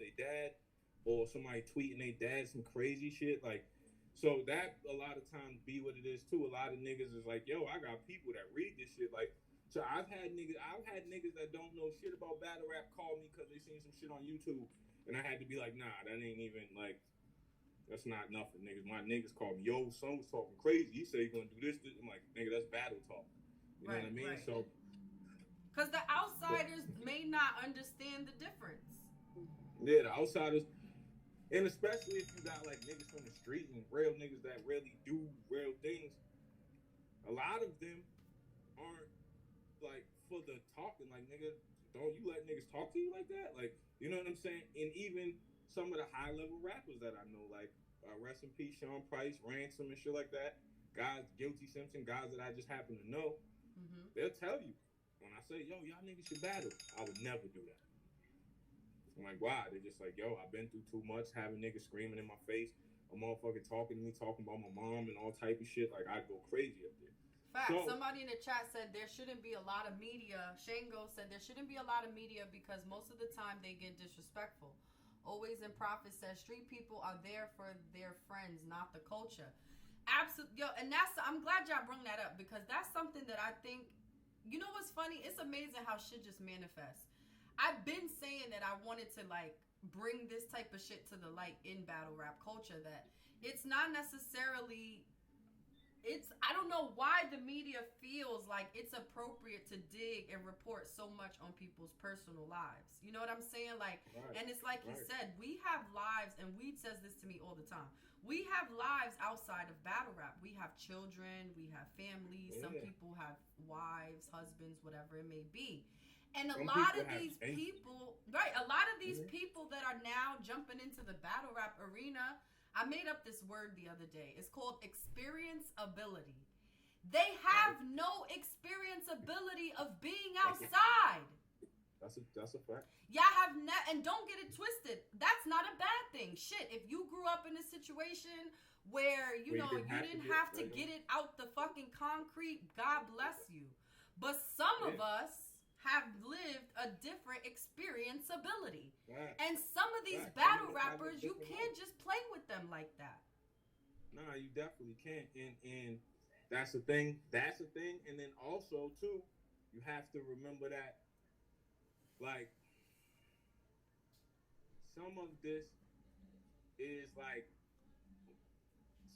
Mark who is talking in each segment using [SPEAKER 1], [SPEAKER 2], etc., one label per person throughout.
[SPEAKER 1] their dad, or somebody tweeting their dad some crazy shit. Like, so that a lot of times be what it is too. A lot of niggas is like, yo, I got people that read this shit. Like, so I've had niggas that don't know shit about battle rap call me because they seen some shit on YouTube, and I had to be like, nah, that ain't even like. That's not nothing, niggas. My niggas call me, yo, son was talking crazy. He said he gonna do this. I'm like, nigga, that's battle talk. You know what I mean?
[SPEAKER 2] Right.
[SPEAKER 1] So,
[SPEAKER 2] Because the
[SPEAKER 1] but,
[SPEAKER 2] outsiders may not understand the difference.
[SPEAKER 1] yeah, the outsiders, and especially if you got like niggas from the street and real niggas that really do real things, a lot of them aren't like for the talking. Like, nigga, don't you let niggas talk to you like that? Like, you know what I'm saying? And even some of the high level rappers that I know, like rest in peace, Sean Price, Ransom, and shit like that. Guys, Guilty Simpson, guys that I just happen to know,
[SPEAKER 2] Mm-hmm.
[SPEAKER 1] they'll tell you when I say, yo, y'all niggas should battle. I would never do that. I'm like, why? They're just like, yo, I've been through too much, having niggas screaming in my face, a motherfucker talking to me, talking about my mom and all type of shit. Like, I'd go crazy up there.
[SPEAKER 2] Fact.
[SPEAKER 1] So,
[SPEAKER 2] Somebody in the chat said there shouldn't be a lot of media. Shango said there shouldn't be a lot of media because most of the time they get disrespectful. Always in Prophet says street people are there for their friends, not the culture. Absolutely, yo, and that's I'm glad y'all bring that up because that's something that I think. You know what's funny? It's amazing how shit just manifests. I've been saying that I wanted to like bring this type of shit to the light in battle rap culture. That it's not necessarily I don't know why the media feels like it's appropriate to dig and report so much on people's personal lives. You know what I'm saying? Like,
[SPEAKER 1] right,
[SPEAKER 2] and it's like he
[SPEAKER 1] right.
[SPEAKER 2] said, we have lives, and Weed says this to me all the time. We have lives outside of battle rap. We have children, we have families.
[SPEAKER 1] Yeah.
[SPEAKER 2] Some people have wives, husbands, whatever it may be. And a
[SPEAKER 1] Some
[SPEAKER 2] lot
[SPEAKER 1] people
[SPEAKER 2] of
[SPEAKER 1] have
[SPEAKER 2] these
[SPEAKER 1] changed.
[SPEAKER 2] people, right? A lot of these
[SPEAKER 1] Mhm.
[SPEAKER 2] people that are now jumping into the battle rap arena. I made up this word the other day. It's called experience ability. They have
[SPEAKER 1] Right.
[SPEAKER 2] no experience ability of being outside.
[SPEAKER 1] That's a fact.
[SPEAKER 2] Y'all have and don't get it twisted. That's not a bad thing. Shit, if you grew up in a situation where you
[SPEAKER 1] Where
[SPEAKER 2] know you didn't have to get it out the fucking concrete, God bless you. But some of us have lived a different experience ability.
[SPEAKER 1] Right.
[SPEAKER 2] And some of these
[SPEAKER 1] Right.
[SPEAKER 2] battle rappers, you can't just play with them like that.
[SPEAKER 1] Nah, you definitely can't. And that's the thing. That's the thing. And then also too, you have to remember that like some of this is like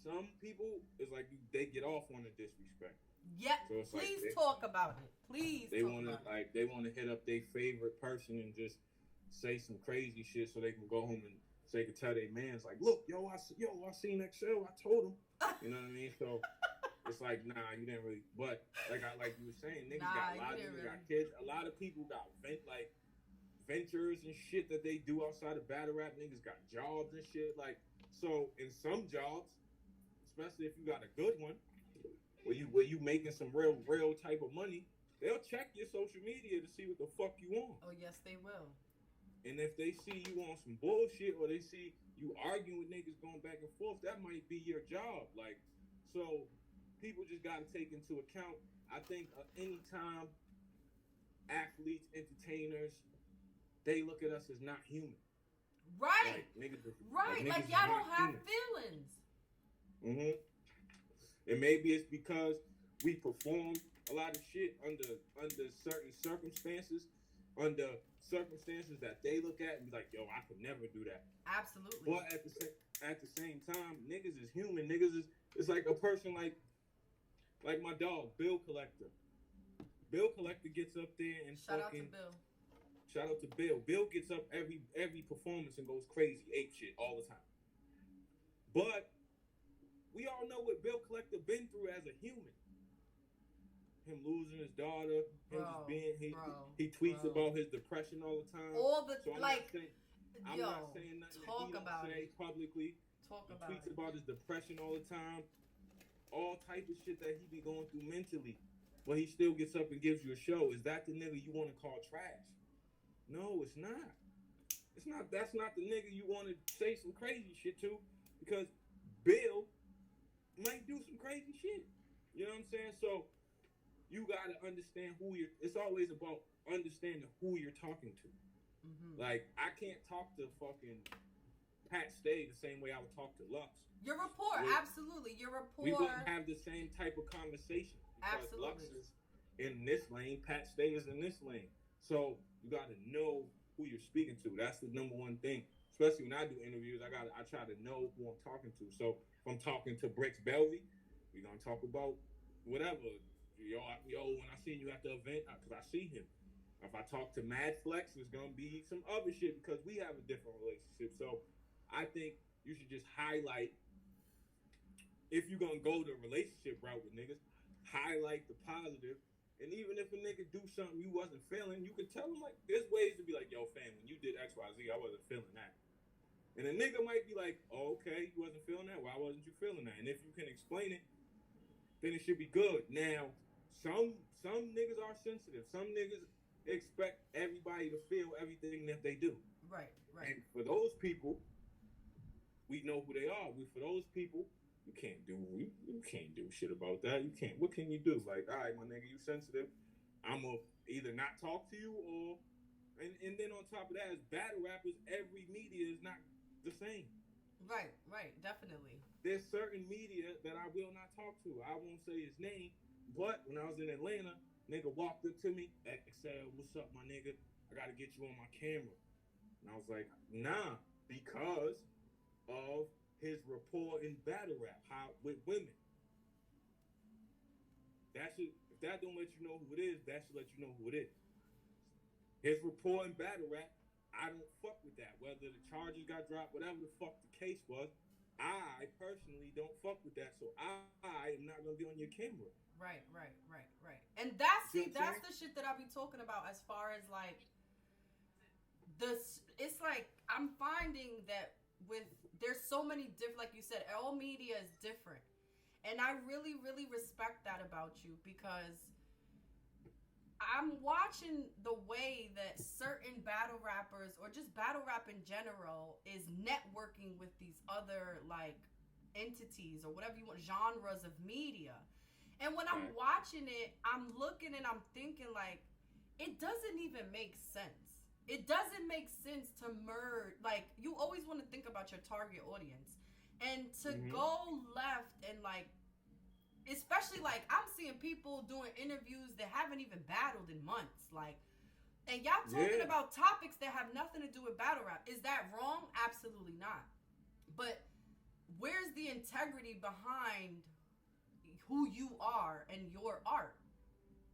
[SPEAKER 1] some people is like they get off on the disrespect.
[SPEAKER 2] Yeah,
[SPEAKER 1] So it's
[SPEAKER 2] please
[SPEAKER 1] like
[SPEAKER 2] talk about it. Please
[SPEAKER 1] they
[SPEAKER 2] talk
[SPEAKER 1] want
[SPEAKER 2] about
[SPEAKER 1] to like they want to hit up their favorite person and just say some crazy shit so they can go home and so they can tell their man's like, look, I seen Xcel. I told him.
[SPEAKER 2] it.
[SPEAKER 1] You know what I mean? So it's like, nah, you didn't really. But like you were saying, niggas
[SPEAKER 2] Nah,
[SPEAKER 1] got a
[SPEAKER 2] you
[SPEAKER 1] lot of
[SPEAKER 2] didn't
[SPEAKER 1] niggas
[SPEAKER 2] really.
[SPEAKER 1] got kids. A lot of people got ventures and shit that they do outside of battle rap. Niggas got jobs and shit. Like, so in some jobs, especially if you got a good one, where you making some real type of money, they'll check your social media to see what the fuck you on.
[SPEAKER 2] Oh yes, they will.
[SPEAKER 1] And if they see you on some bullshit or they see you arguing with niggas going back and forth, that might be your job. Like, so people just got to take into account. I think anytime athletes, entertainers, they look at us as not human.
[SPEAKER 2] Right.
[SPEAKER 1] Like niggas,
[SPEAKER 2] Right.
[SPEAKER 1] niggas
[SPEAKER 2] Like
[SPEAKER 1] is
[SPEAKER 2] y'all
[SPEAKER 1] not
[SPEAKER 2] don't have
[SPEAKER 1] human.
[SPEAKER 2] feelings.
[SPEAKER 1] Mm-hmm. And maybe it's because we perform a lot of shit under certain circumstances, under circumstances that they look at and be like, yo, I could never do that.
[SPEAKER 2] Absolutely.
[SPEAKER 1] But at the same time, niggas is human. Niggas is it's like a person like my dog, Bill Collector. Bill Collector gets up there and
[SPEAKER 2] Shout
[SPEAKER 1] fucking
[SPEAKER 2] out to Bill.
[SPEAKER 1] shout out to Bill. Bill gets up every performance and goes crazy, ape shit all the time. But we all know what Bill Collector been through as a human. Him losing his daughter, him just being he tweets about his depression all the time.
[SPEAKER 2] All the
[SPEAKER 1] so I'm not saying nothing that he don't say publicly.
[SPEAKER 2] Talk
[SPEAKER 1] He
[SPEAKER 2] about
[SPEAKER 1] tweets
[SPEAKER 2] it.
[SPEAKER 1] about his depression all the time, all type of shit that he be going through mentally. But he still gets up and gives you a show. Is that the nigga you want to call trash? No, it's not. It's not. That's not the nigga you want to say some crazy shit to, because Bill might do some crazy shit. You know what I'm saying? So you gotta understand who you're. It's always about understanding who you're talking to. Like, I can't talk to fucking Pat Stay the same way I would talk to Lux.
[SPEAKER 2] Your rapport, absolutely. Your rapport.
[SPEAKER 1] We wouldn't have the same type of conversation because Lux is in this lane, Pat Stay is in this lane. So you got to know who you're speaking to. That's the number one thing. Especially when I do interviews, I try to know who I'm talking to. So if I'm talking to Brix Belvy, we're gonna talk about whatever. Yo, when I seen you at the event, because I see him. If I talk to Mad Flex, there's gonna be some other shit because we have a different relationship. So I think you should just highlight, if you're gonna go the relationship route with niggas, highlight the positive. And even if a nigga do something you wasn't feeling, you can tell him, like, there's ways to be like, yo, fam, when you did X, Y, Z, I wasn't feeling that. And a nigga might be like, oh, okay, you wasn't feeling that? Why wasn't you feeling that? And if you can explain it, then it should be good. Now, some niggas are sensitive. Some niggas expect everybody to feel everything that they do.
[SPEAKER 2] Right.
[SPEAKER 1] And for those people, we know who they are. For those people, you can't do shit about that. You can't. What can you do? Like, all right, my nigga, you sensitive. I'm gonna either not talk to you or, and then on top of that, as battle rappers, every media is not the same.
[SPEAKER 2] Right, definitely.
[SPEAKER 1] There's certain media that I will not talk to. I won't say his name, but when I was in Atlanta, nigga walked up to me, Xcel, what's up, my nigga? I gotta get you on my camera. And I was like, nah, because of his rapport in battle rap, how with women. If that don't let you know who it is, that should let you know who it is. His rapport in battle rap, I don't fuck with that. Whether the charges got dropped, whatever the fuck the case was, I personally don't fuck with that. So I am not gonna be on your camera.
[SPEAKER 2] Right. And that's the shit that I be talking about as far as like it's like I'm finding that there's so many different, like you said, all media is different. And I really, really respect that about you because I'm watching the way that certain battle rappers or just battle rap in general is networking with these other like entities or whatever you want, genres of media. And when I'm watching it, I'm looking and I'm thinking like, it doesn't even make sense. It doesn't make sense to merge. Like, you always want to think about your target audience. And to go left and like, especially like I'm seeing people doing interviews that haven't even battled in months. Like, and y'all talking about topics that have nothing to do with battle rap. Is that wrong? Absolutely not. But where's the integrity behind who you are and your art?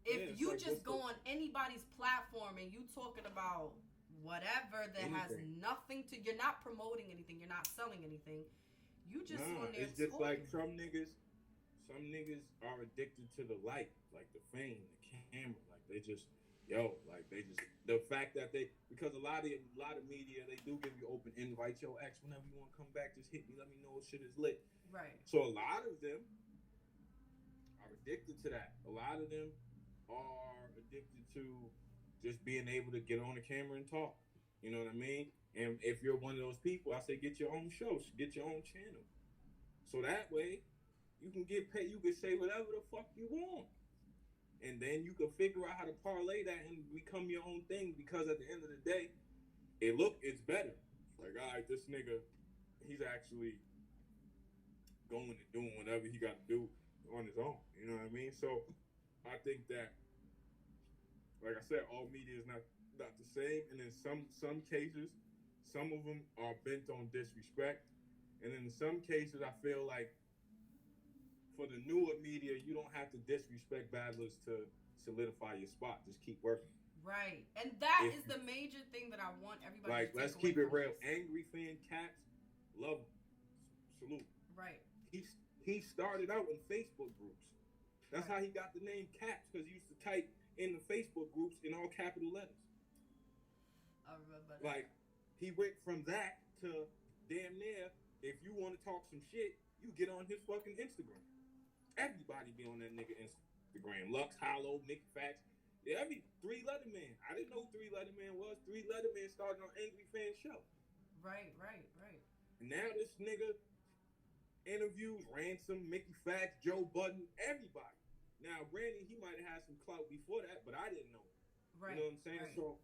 [SPEAKER 2] If you like, just go on anybody's platform and you talking about whatever that has nothing to, you're not promoting anything, you're not selling anything, you just on there
[SPEAKER 1] it's just
[SPEAKER 2] talking.
[SPEAKER 1] Like some niggas are addicted to the light, like the fame, the camera, like they just the fact that because a lot of media, they do give you open invites. Yo, X, whenever you want to come back, just hit me, let me know shit is lit.
[SPEAKER 2] Right.
[SPEAKER 1] So a lot of them are addicted to that. A lot of them are addicted to just being able to get on the camera and talk. You know what I mean? And if you're one of those people, I say get your own show, get your own channel. So that way you can get paid, you can say whatever the fuck you want. And then you can figure out how to parlay that and become your own thing, because at the end of the day, it's better. Like, all right, this nigga, he's actually going and doing whatever he got to do on his own. You know what I mean? So I think that, like I said, all media is not the same. And in some cases, some of them are bent on disrespect. And in some cases, I feel like for the newer media, you don't have to disrespect battlers to solidify your spot. Just keep working.
[SPEAKER 2] Right. And that is the major thing that I want everybody to take away.
[SPEAKER 1] Let's keep it real. Angry fan cats, love him. Salute.
[SPEAKER 2] Right.
[SPEAKER 1] He started out in Facebook groups. That's how he got the name Caps, because he used to type in the Facebook groups in all capital letters.
[SPEAKER 2] I remember that.
[SPEAKER 1] Like, he went from that to damn near, if you want to talk some shit, you get on his fucking Instagram. Everybody be on that nigga Instagram. Lux, Hollow, Nick Facts. Every 3 Letterman. I didn't know who 3 Letterman was. 3 Letterman started on Angry Fan Show.
[SPEAKER 2] Right.
[SPEAKER 1] And now this nigga interviews Ransom, Mickey Facts, Joe Budden, everybody. Now, granted, he might have had some clout before that, but I didn't know.
[SPEAKER 2] Right.
[SPEAKER 1] You know what I'm saying?
[SPEAKER 2] Right.
[SPEAKER 1] So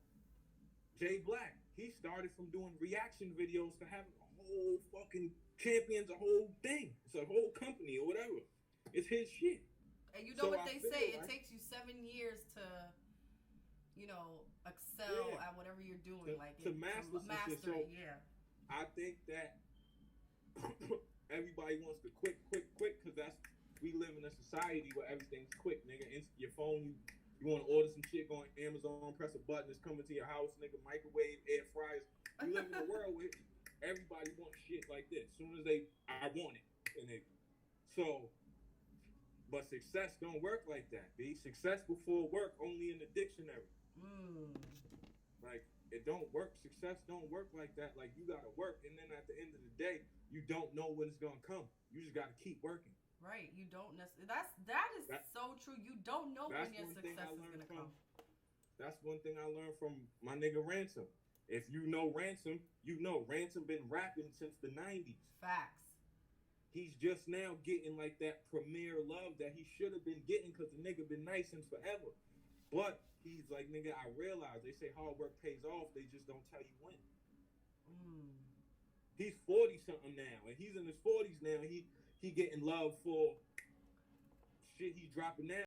[SPEAKER 1] Jay Black, he started from doing reaction videos to having a whole fucking champions, a whole thing. It's a whole company or whatever. It's his shit.
[SPEAKER 2] And you know
[SPEAKER 1] So
[SPEAKER 2] what they say?
[SPEAKER 1] like,
[SPEAKER 2] it takes you 7 years to, excel at whatever you're doing.
[SPEAKER 1] To master
[SPEAKER 2] master
[SPEAKER 1] shit. So
[SPEAKER 2] it, yeah.
[SPEAKER 1] I think that everybody wants to quick, because we live in a society where everything's quick, nigga. Your phone, you want to order some shit, go on Amazon, press a button, it's coming to your house, nigga. Microwave, air fryers. We live in a world where everybody wants shit like this. As soon as I want it, nigga. So, but success don't work like that, B. Success before work only in the dictionary. Like, it don't work. Success don't work like that. Like, you gotta work, and then at the end of the day, you don't know when it's gonna come. You just gotta keep working.
[SPEAKER 2] Right. You don't necessarily. That is so true. You don't know when your success is gonna come.
[SPEAKER 1] That's one thing I learned from my nigga Ransom. If you know Ransom, you know Ransom been rapping since the 90s.
[SPEAKER 2] Facts.
[SPEAKER 1] He's just now getting like that premier love that he should have been getting because the nigga been nice since forever. But he's like, nigga, I realize they say hard work pays off. They just don't tell you when. He's 40 something now, and he's in his 40s now. He getting love for shit he's dropping now.